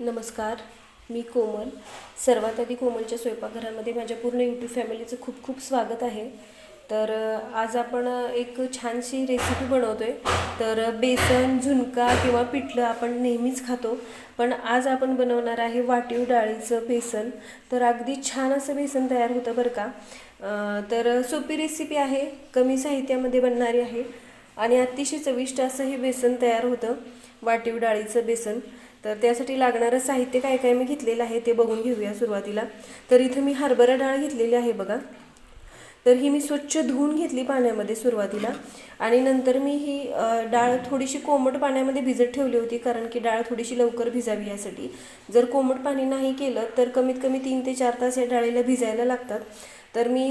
नमस्कार, मी कोमल. सर्वात आधी कोमलच्या स्वयंपाकघरामध्ये माझ्या पूर्ण यूट्यूब फॅमिलीचं खूप खूप स्वागत आहे. तर आज आपण एक छानशी रेसिपी बनवतो आहे. तर बेसन, झुणका किंवा पिठलं आपण नेहमीच खातो, पण आज आपण बनवणार आहे वाटीव डाळीचं बेसन. तर अगदी छान असं बेसन तयार होतं बरं का. तर सोपी रेसिपी आहे, कमी साहित्यामध्ये बनणारी आहे आणि अतिशय चविष्ट असं हे बेसन तयार होतं, वाटीव डाळीचं बेसन. तर त्यासाठी लागणारं साहित्य काय काय मी घेतलेलं आहे ते बघून घेऊया सुरुवातीला. तर इथं मी हरभरा डाळ घेतलेली आहे बघा. तर ही मी स्वच्छ धुवून घेतली पाण्यामध्ये सुरुवातीला, आणि नंतर मी ही डाळ थोडीशी कोमट पाण्यामध्ये भिजत ठेवली होती, कारण की डाळ थोडीशी लवकर भिजावी यासाठी. जर कोमट पाणी नाही केलं तर कमीत कमी 3 ते 4 तास या डाळीला भिजायला लागतात. तर मी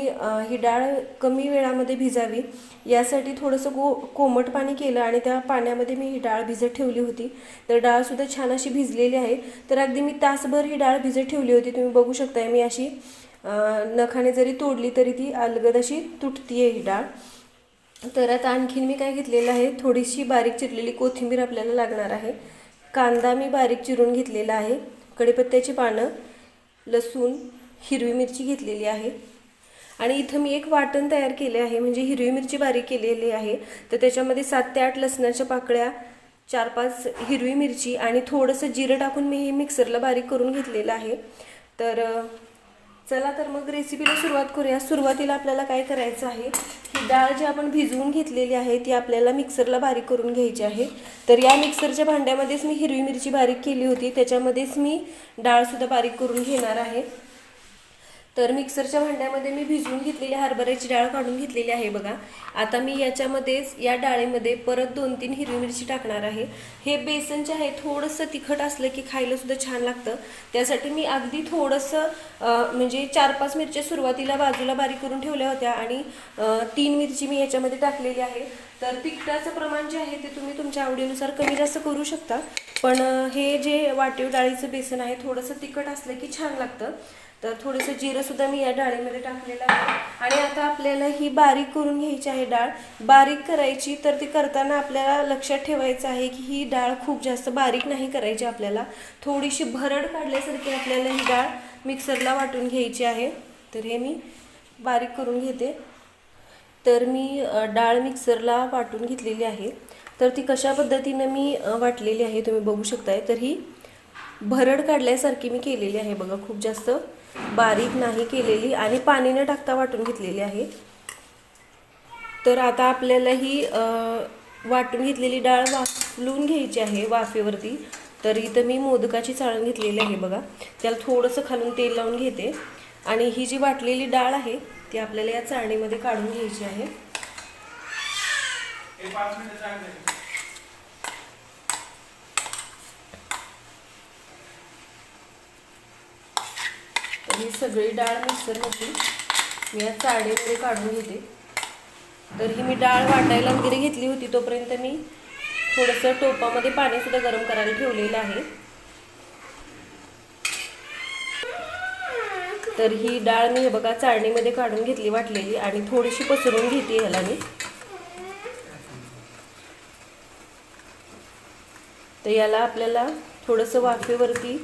ही डाळ कमी वेळामध्ये भिजावी यासाठी थोडंसं कोमट पाणी केलं आणि त्या पाण्यामध्ये मी ही डाळ भिजत ठेवली होती. तर डाळसुद्धा छान अशी भिजलेली आहे. तर अगदी मी तासभर ही डाळ भिजत ठेवली होती. तुम्ही बघू शकताय, मी अशी नखाने जरी तोडली तरी ती अलगद अशी तुटती आहे ही डाळ. तर आता आणखीन मी काय घेतलेलं आहे, थोडीशी बारीक चिरलेली कोथिंबीर आपल्याला लागणार आहे. कांदा मी बारीक चिरून घेतलेला आहे. कढीपत्त्याची पानं, लसूण, हिरवी मिरची घेतलेली आहे. आणि इथं मी एक वाटण तयार केले आहे, म्हणजे हिरवी मिरची बारीक केलेली आहे. तर त्याच्यामध्ये 7 ते 8 लसणाच्या पाकळ्या, 4-5 हिरवी मिरची आणि थोडंसं जिरं टाकून मी हे मिक्सरला बारीक करून घेतलेलं आहे. तर चला तर मग रेसिपीला सुरुवात करूया. सुरुवातीला आपल्याला काय करायचं आहे, ही डाळ जी आपण भिजवून घेतलेली आहे ती आपल्याला मिक्सरला बारीक करून घ्यायची आहे. तर या मिक्सरच्या भांड्यामध्येच मी हिरवी मिरची बारीक केली होती, त्याच्यामध्येच मी डाळसुद्धा बारीक करून घेणार आहे. तर मिक्सरच्या भांड्यामध्ये मी भिजवून घेतलेली हरभऱ्याची डाळ काढून घेतलेली आहे बघा. आता मी याच्यामध्येच या डाळीमध्ये परत 2-3 हिरवी मिरची टाकणार आहे. हे बेसन जे आहे थोडंसं तिखट असलं की खायला सुद्धा छान लागतं. त्यासाठी मी अगदी थोडंसं म्हणजे 4-5 मिरच्या सुरुवातीला बाजूला बारीक करून ठेवल्या होत्या आणि 3 मिरची मी याच्यामध्ये टाकलेली आहे. तर तिखटाचं प्रमाण जे आहे ते तुम्ही तुमच्या आवडीनुसार कमी जास्त करू शकता, पण हे जे वाटीव डाळीचं बेसन आहे थोडंसं तिखट असलं की छान लागतं. तर थोडंसं जिरंसुद्धा मी या डाळीमध्ये टाकलेलं आहे. आणि आता आपल्याला ही बारीक करून घ्यायची आहे डाळ. बारीक करायची, तर ती करताना आपल्याला लक्षात ठेवायचं आहे की ही डाळ खूप जास्त बारीक नाही करायची, आपल्याला थोडीशी भरड काढल्यासारखी आपल्याला ही डाळ मिक्सरला वाटून घ्यायची आहे. तर हे मी बारीक करून घेते. तर मी डाळ मिक्सरला वाटून घेतलेली आहे. तर ती कशा पद्धतीनं मी वाटलेली आहे तुम्ही बघू शकताय. तर ही भरड काढल्यासारखी मी केलेली आहे बघा, खूप जास्त बारीक नाही केलेली आणि पाणी न टाकता वाटून घेतलेली आहे. तर आता आपल्याला ही वाटून घेतलेली डाळ वाफलून घ्यायची आहे वाफेवरती. तर इथं मी मोदकाची चाळण घेतलेली आहे बघा, त्याला थोडंसं खालून तेल लावून घेते आणि ही जी वाटलेली डाळ आहे ती आपल्याला या चाळणीमध्ये काढून घ्यायची आहे. ही सगळी डाळ मिक्सरमध्ये मी या चाळणीमध्ये काढून घेते. तर ही मी डाळ वाटायला वगैरे घेतली होती, तोपर्यंत मी थोडंसं टोपामध्ये पाणीसुद्धा गरम करायला ठेवलेलं आहे. तर ही डाळ मी हे बघा चाळणीमध्ये काढून घेतली वाटलेली आणि थोडीशी पसरून घेते ह्याला मी. तर याला आपल्याला थोडंसं वाफेवरती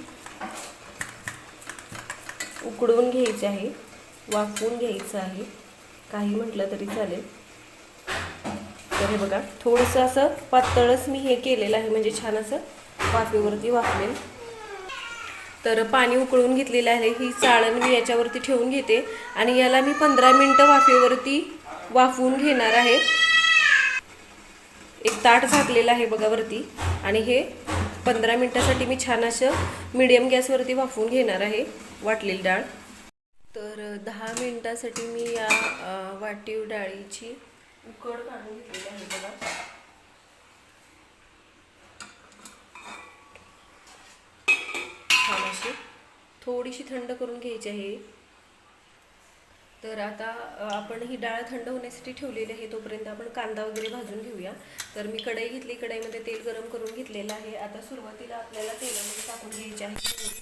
उकडवून घ्यायचे आहे, वाफवून घ्यायचं आहे, काही म्हटलं तरी चालेल. तर हे बघा थोडंसं असं पातळच मी हे केलेलं आहे, म्हणजे छान असं वाफेवरती वाफलेल. तर पाणी उकळून घेतलेलं आहे. ही चाळण मी याच्यावरती ठेवून घेते आणि याला मी 15 मिनटं वाफेवरती वाफवून घेणार आहे. एक ताट झाकलेलं आहे बघा वरती आणि हे 15 मिनटासाठी मी छान असं मीडियम गॅसवरती वाफवून घेणार आहे वाटलेली डाळ. तर 10 मिनिटासाठी मी या वाटीव डाळीची उकड काढून घेतलेली आहे बघा. छान अशी थोडीशी थंड करून घ्यायची आहे. तर आता आपण ही डाळ थंड होण्यासाठी ठेवलेली आहे, तोपर्यंत आपण कांदा वगैरे भाजून घेऊया. तर मी कढई घेतली, कढईमध्ये तेल गरम करून घेतलेलं आहे. आता सुरुवातीला आपल्याला तेलामध्ये टाकून घ्यायचे आहे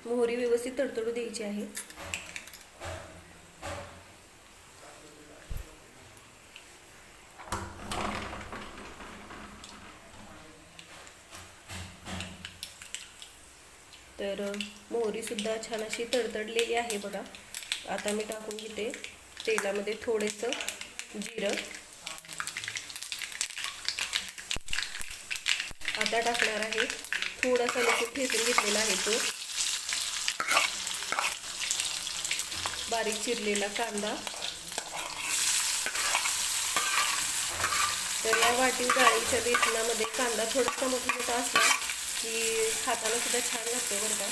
मोहरी. व्यवस्थित तडतडू द्यायची आहे. तर मोहरीसुद्धा छान अशी तडतडलेली आहे बघा. आता मी टाकून घेते तेलामध्ये थोडंसं जिरं. आता टाकणार आहे थोडासा लसूण ठेचून घेतलेला आहे तो, बारीक चिरलेला कांदा. तर या वाटीव डाळीच्या बेसनामध्ये कांदा थोडासा मोठा मोठा असला की खाताना सुद्धा छान लागतो बरं का.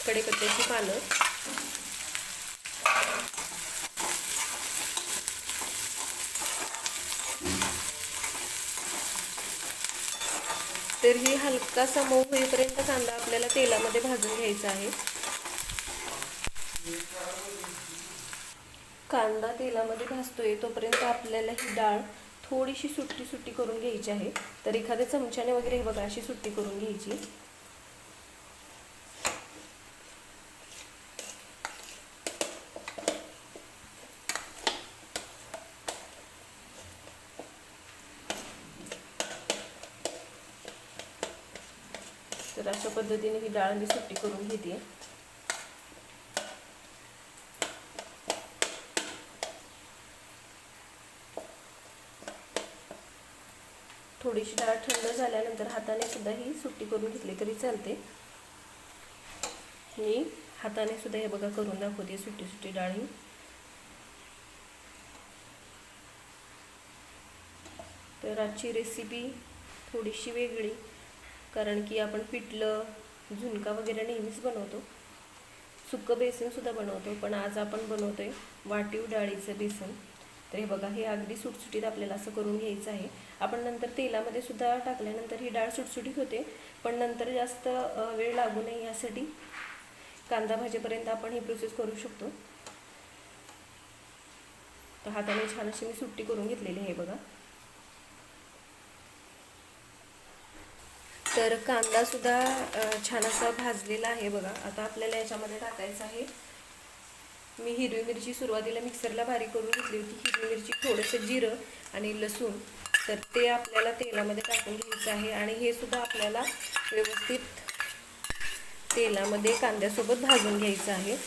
कढीपत्त्याची पानं, तर ही हलकासा मऊ होईपर्यंत कांदा आपल्याला तेलामध्ये भाजून घ्यायचा आहे. कांदा तेलामध्ये भाजतोय तोपर्यंत आपल्याला ही डाळ थोडीशी सुट्टी सुट्टी करून घ्यायची आहे. तर एखाद्या चमच्याने वगैरे हे बघा अशी सुट्टी करून घ्यायची. तर अशा पद्धतीने ही डाळ मी सुट्टी करून घेते. थोडीशी डाळ थंड झाल्यानंतर हाताने सुद्धा ही सुट्टी करून घेतली तरी चालते. मी हाताने सुद्धा हे बघा करून दाखवते सुट्टी सुट्टी डाळ ही. तर आजची रेसिपी थोडीशी वेगळी, कारण की आपण पिठलं झुणका वगैरे नेहमीच बनवतो, सुक्कं बेसनसुद्धा बनवतो, पण आज आपण बनवतोय वाटीव डाळीचं बेसन. तर हे बघा हे अगदी सुटसुटीत आपल्याला असं करून घ्यायचं आहे. आपण नंतर तेलामध्ये सुद्धा टाकल्यानंतर ही डाळ सुटसुटीत होते, पण नंतर जास्त वेळ लागू नये यासाठी कांदा भाजीपर्यंत आपण ही प्रोसेस करू शकतो. तर हाताने छान अशी मी सुट्टी करून घेतलेली आहे बघा. तर कांदा सुद्धा छान असा भाजलेला आहे बघा. आता आपल्याला याच्यामध्ये टाकायचं आहे, मी हिरवी मिरची सुरुवातीला मिक्सरला बारीक करून घेतली होती. हिरवी मिरची, थोडंसं जिरं आणि लसूण, तर ते आपल्याला तेलामध्ये टाकून घ्यायचं आहे. आणि हे सुद्धा आपल्याला व्यवस्थित तेलामध्ये कांद्यासोबत भाजून घ्यायचं आहे.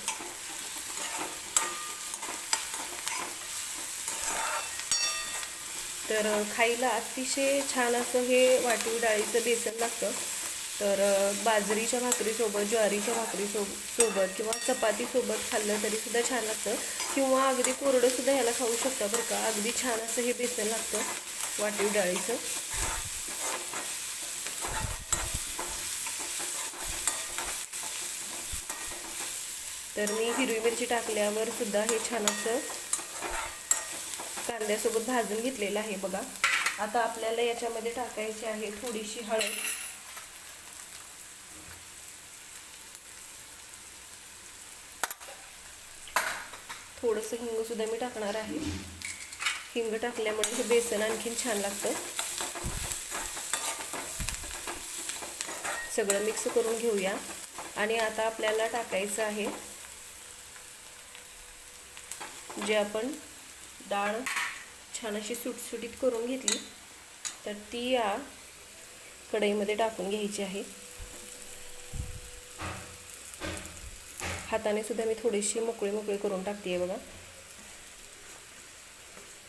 तर खायला अतिशय छान असं हे वाटीव डाळीचं बेसन लागतं. तर बाजरीच्या भाकरीसोबत, ज्वारीच्या भाकरीसोबत किंवा चपातीसोबत खाल्लं तरीसुद्धा छान लागतं, किंवा अगदी कोरडंसुद्धा ह्याला खाऊ शकता बरं का. अगदी छान असं हे बेसन लागतं वाटीव डाळीचं. तर मी हिरवी मिरची टाकल्यावर सुद्धा हे छान असं कांद्यासोबत भाजून घेतलेलं आहे बघा. आता आपल्याला याच्यामध्ये टाकायची आहे थोडीशी हळद, थोडंसं हिंग सुद्धा मी टाकणार आहे. हिंग टाकल्यामुळे हे बेसन आणखीन छान लागतं. सगळं मिक्स करून घेऊया. आणि आता आपल्याला टाकायचं आहे जे आपण डाळ छान अशी सुटसुटीत करून घेतली, तर ती या कढईमध्ये टाकून घ्यायची आहे. हाताने सुद्धा मी थोडीशी मोकळी करून टाकते बघा.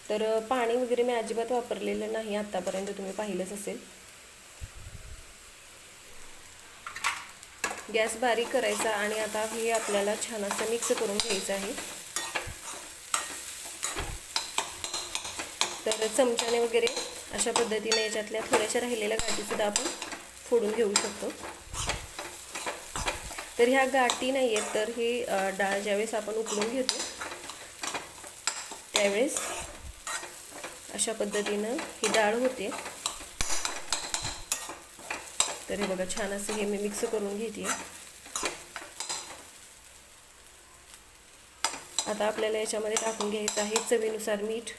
तर पाणी वगैरे मी अजिबात वापरलेलं नाही आतापर्यंत, तुम्ही पाहिलंच असेल. गॅस बारीक करायचा आणि आता हे आपल्याला छान असं मिक्स करून घ्यायचं आहे. तर चमच्याने वगैरे अशा पद्धतीने याच्यातल्या थोड्याशा राहिलेल्या गाठीसुद्धा आपण फोडून घेऊ शकतो. तर ह्या गाठी नाही आहेत, तर ही डाळ ज्यावेळेस आपण उकळून घेतो त्यावेळेस अशा पद्धतीनं ही डाळ होते. तर हे बघा छान असं हे मी मिक्स करून घेते. आता आपल्याला याच्यामध्ये टाकून घ्यायचं आहे चवीनुसार मीठ,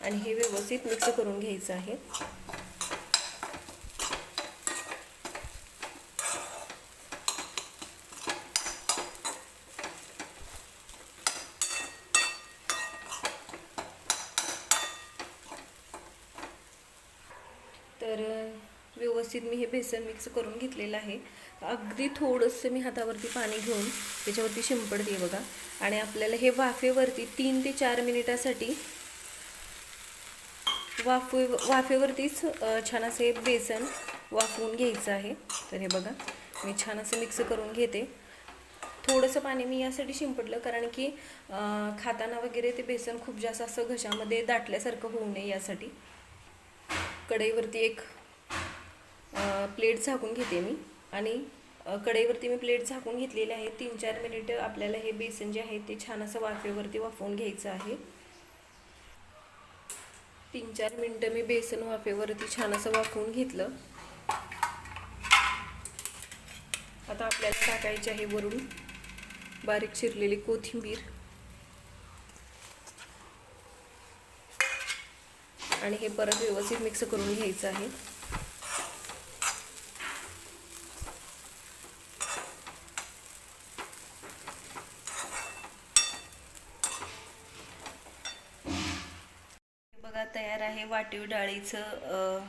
आणि हे व्यवस्थित मिक्स करून घ्यायचं आहे. तर व्यवस्थित मी हे बेसन मिक्स करून घेतलेलं आहे. अगदी थोडंसं मी हातावरती पाणी घेऊन त्याच्यावरती शिंपडते बघा. आणि आपल्याला हे वाफेवरती 3 ते 4 मिनिटासाठी वाफेवरतीच छान असे बेसन वाफवून घ्यायचं आहे. तर हे बघा मी छान असं मिक्स करून घेते. थोडंसं पाणी मी यासाठी शिंपडलं कारण की खाताना वगैरे ते बेसन खूप जास्त असं घशामध्ये दाटल्यासारखं होऊ नये यासाठी. कढईवरती एक प्लेट झाकून घेते मी आणि कढईवरती मी प्लेट झाकून घेतलेली आहे. 3-4 मिनिटं आपल्याला हे बेसन जे आहे ते छान असं वाफेवरती वाफवून घ्यायचं आहे. 3-4 मिनिटं मी बेसन वाफेवरती छान असं वाफवून घेतलं. आता आपल्याला टाकायची आहे वरून बारीक चिरलेली कोथिंबीर आणि हे परत व्यवस्थित मिक्स करून घ्यायचं आहे. बघा तयार आहे वाटीव डाळीचं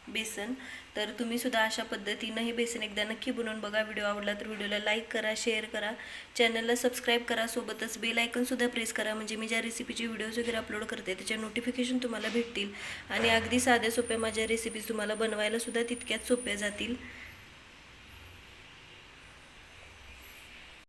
बेसन. तर तुम्ही सुद्धा अशा पद्धतीनं हे बेसन एकदा नक्की बनवून बघा. व्हिडिओ आवडला तर व्हिडिओला लाईक करा, शेअर करा, चॅनलला सबस्क्राईब करा, सोबतच बेल आयकन सुद्धा प्रेस करा म्हणजे मी ज्या रेसिपीचे व्हिडिओज वगैरे अपलोड करते त्याचे नोटिफिकेशन तुम्हाला भेटतील. आणि अगदी साध्या सोप्या माझ्या रेसिपीज तुम्हाला बनवायला सुद्धा तितक्याच सोप्या जातील.